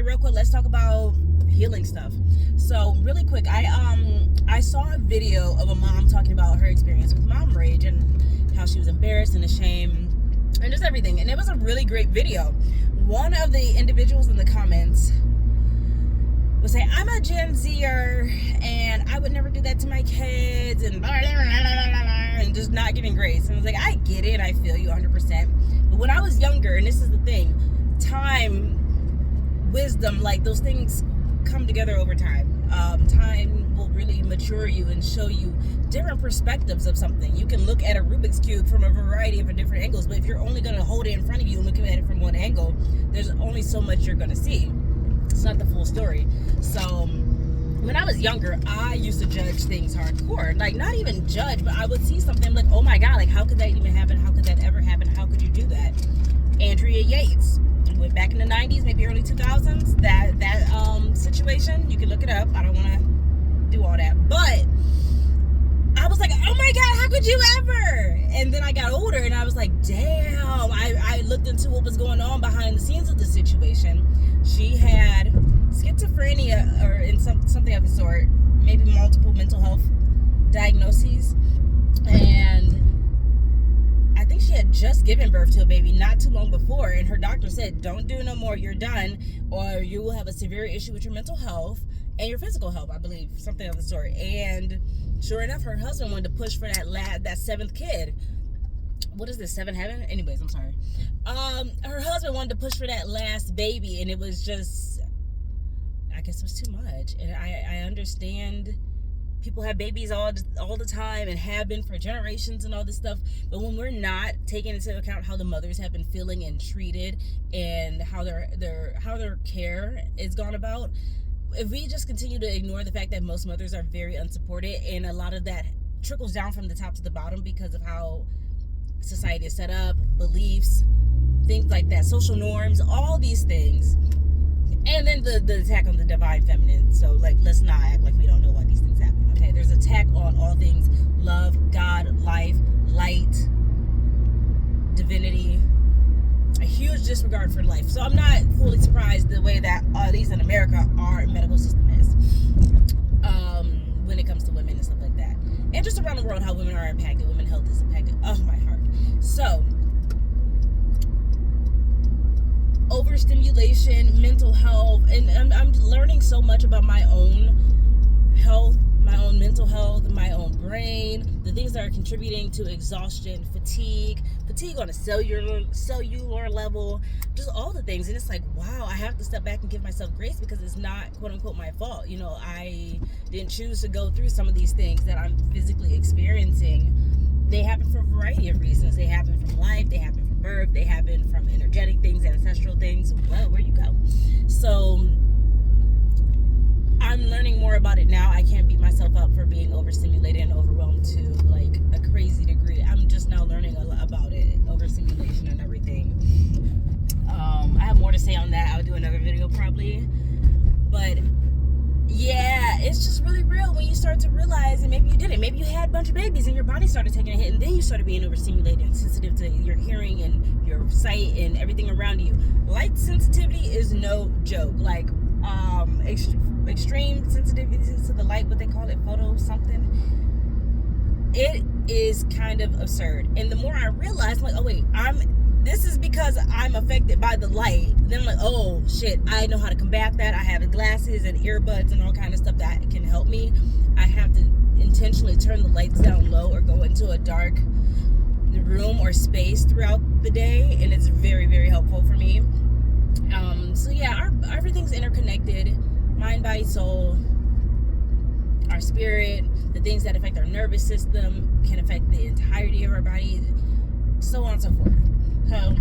Okay, real quick, let's talk about healing stuff. So really quick, I saw a video of a mom talking about her experience with mom rage and how she was embarrassed and ashamed and just everything. And it was a really great video. One of the individuals in the comments would say, I'm a Gen Zer and I would never do that to my kids and blah, blah, blah, blah, blah, and just not giving grace. And I was like, I get it, I feel you 100%. But when I was younger, and this is the thing, time, wisdom, like those things come together over time. Time will really mature you and show you different perspectives of something. You can look at a Rubik's Cube from a variety of different angles, but if you're only going to hold it in front of you and look at it from one angle, there's only so much you're going to see. It's not the full story. So when I was younger, I used to judge things hardcore. Like, not even judge, but I would see something like, oh my God, like, how could that even happen? How could that ever happen? How could you do that? Andrea Yates. Went back in the 90s, maybe early 2000s, that situation, you can look it up. I don't want to do all that. But I was like, oh my God, how could you ever? And then I got older and I was like, damn. I looked into what was going on behind the scenes of the situation. She had schizophrenia or in something of the sort, maybe multiple mental health diagnoses. And I think she had just given birth to a baby not too long before, and her doctor said, don't do no more, you're done, or you will have a severe issue with your mental health and your physical health, I believe, something of the sort. And sure enough, her husband wanted to push for that seventh kid. What is this, seven heaven? Anyways, I'm sorry. Her husband wanted to push for that last baby, and it was just, I guess it was too much. And I understand people have babies all the time and have been for generations and all this stuff, but when we're not taking into account how the mothers have been feeling and treated and how their care is gone about, if we just continue to ignore the fact that most mothers are very unsupported, and a lot of that trickles down from the top to the bottom because of how society is set up, beliefs, things like that, social norms, all these things. And then the attack on the divine feminine. So, like, let's not act like we don't know why these things happen. Okay, there's attack on all things: love, God, life, light, divinity. A huge disregard for life. So I'm not fully surprised the way that, at least in America, our medical system is when it comes to women and stuff like that. And just around the world, how women are impacted, women's health is impacted. Oh, my heart. So, overstimulation, mental health, and I'm learning so much about my own health, my own mental health, my own brain, the things that are contributing to exhaustion, fatigue on a cellular level, just all the things. And it's like, wow, I have to step back and give myself grace because it's not, quote unquote, my fault. You know, I didn't choose to go through some of these things that I'm physically experiencing. They happen for a variety of reasons. They happen from life, they happen from birth, they happen from energetic things, ancestral things. Well, where you go. So I'm learning more about it now. I can't beat myself up for being overstimulated and overwhelmed to like a crazy degree. I'm just now learning a lot about it, overstimulation and everything. I have more to say on that. I'll do another video probably. But yeah, it's just really real when you start to realize, and maybe you didn't. Maybe you had a bunch of babies and your body started taking a hit, and then you started being overstimulated and sensitive to your hearing and your sight and everything around you. Light sensitivity is no joke. Like, extreme sensitivity to the light, what they call it, photo something. It is kind of absurd. And the more I realize, like, oh wait, this is because I'm affected by the light. Then I'm like, oh shit, I know how to combat that. I have glasses and earbuds and all kind of stuff that can help me. I have to intentionally turn the lights down low or go into a dark room or space throughout the day, and it's very, very helpful for me. So yeah, everything's interconnected. Mind, body, soul, our spirit, the things that affect our nervous system can affect the entirety of our body, so on and so forth. So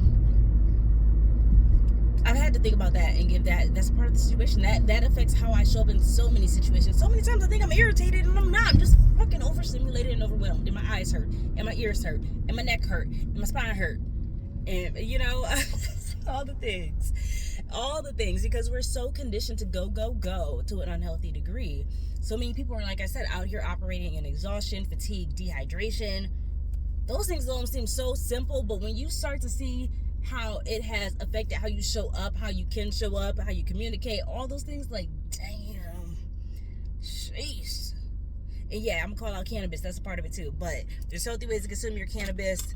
I've had to think about that and give that's part of the situation. That affects how I show up in so many situations. So many times I think I'm irritated and I'm not. I'm just fucking overstimulated and overwhelmed. And my eyes hurt, and my ears hurt, and my neck hurt, and my spine hurt. And you know, all the things, because we're so conditioned to go to an unhealthy degree. So many people are, like I said, out here operating in exhaustion, fatigue, dehydration. Those things don't seem so simple, but when you start to see how it has affected how you show up, how you can show up, how you communicate, all those things. Like, damn, sheesh. And yeah, I'm gonna call out cannabis. That's a part of it too. But there's healthy ways to consume your cannabis.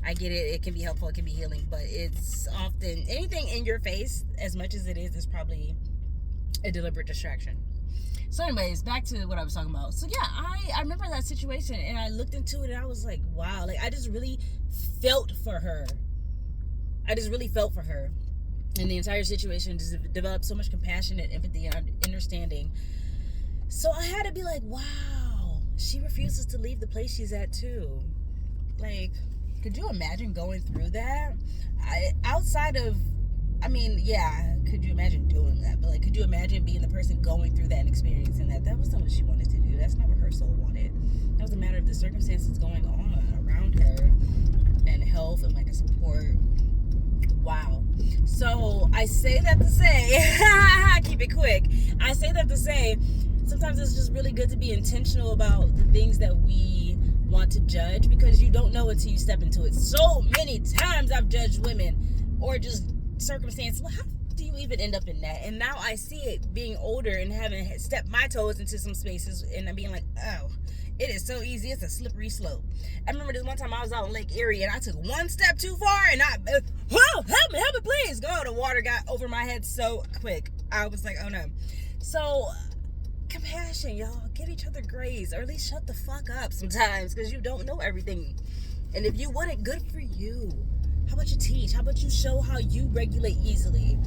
I get it. It can be helpful. It can be healing. But it's often anything in your face, as much as it is probably a deliberate distraction. So anyways, back to what I was talking about. So yeah, I remember that situation, and I looked into it, and I was like, wow. Like, I just really felt for her. And the entire situation just developed so much compassion and empathy and understanding. So I had to be like, wow, she refuses to leave the place she's at too. Like, could you imagine going through that? Could you imagine doing that? But like, could you imagine being the person going through that and experiencing that? That was not what she wanted to do. That's not what her soul wanted. That was a matter of the circumstances going on around her and health and like a support. Wow. So I say that to say, keep it quick. I say that to say, sometimes it's just really good to be intentional about the things that we want to judge, because you don't know until you step into it. So many times I've judged women or just circumstances. Well, how do you even end up in that? And now I see it being older and having stepped my toes into some spaces and I'm being like, oh, it is so easy. It's a slippery slope. I remember this one time I was out in Lake Erie and I took one step too far and help me, please. The water got over my head so quick. I was like, oh no. So, compassion, y'all. Give each other grace, or at least shut the fuck up sometimes, because you don't know everything. And if you want it, good for you. How about you teach? How about you show how you regulate easily?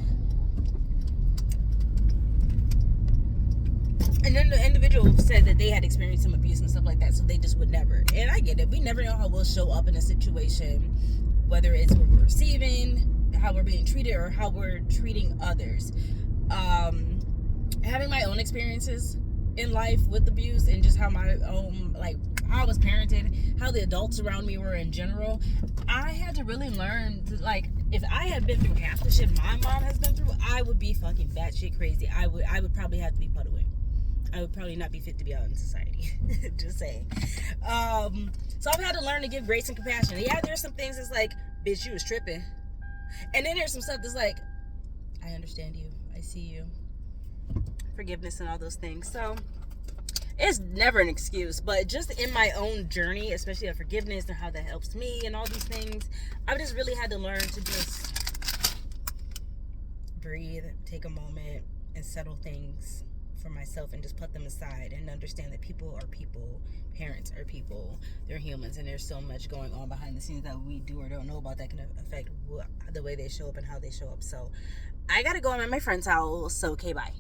And then the individual said that they had experienced some abuse and stuff like that, so they just would never. And I get it. We never know how we'll show up in a situation, whether it's what we're receiving, how we're being treated, or how we're treating others. Having my own experiences in life with abuse and just how my own, like, how I was parented, how the adults around me were in general, I had to really learn to, like, if I had been through half the shit my mom has been through, I would be fucking batshit crazy. I would probably have to be put away. I would probably not be fit to be out in society. Just saying. So I've had to learn to give grace and compassion. Yeah, there's some things that's like, bitch, you was tripping. And then there's some stuff that's like, I understand you. I see you. Forgiveness and all those things. So it's never an excuse, but just in my own journey, especially of forgiveness and how that helps me and all these things, I've just really had to learn to just breathe, take a moment, and settle things for myself and just put them aside and understand that people are people, parents are people, they're humans, and there's so much going on behind the scenes that we do or don't know about that can affect the way they show up and how they show up. So I gotta go. I'm at my friend's house, so okay, bye.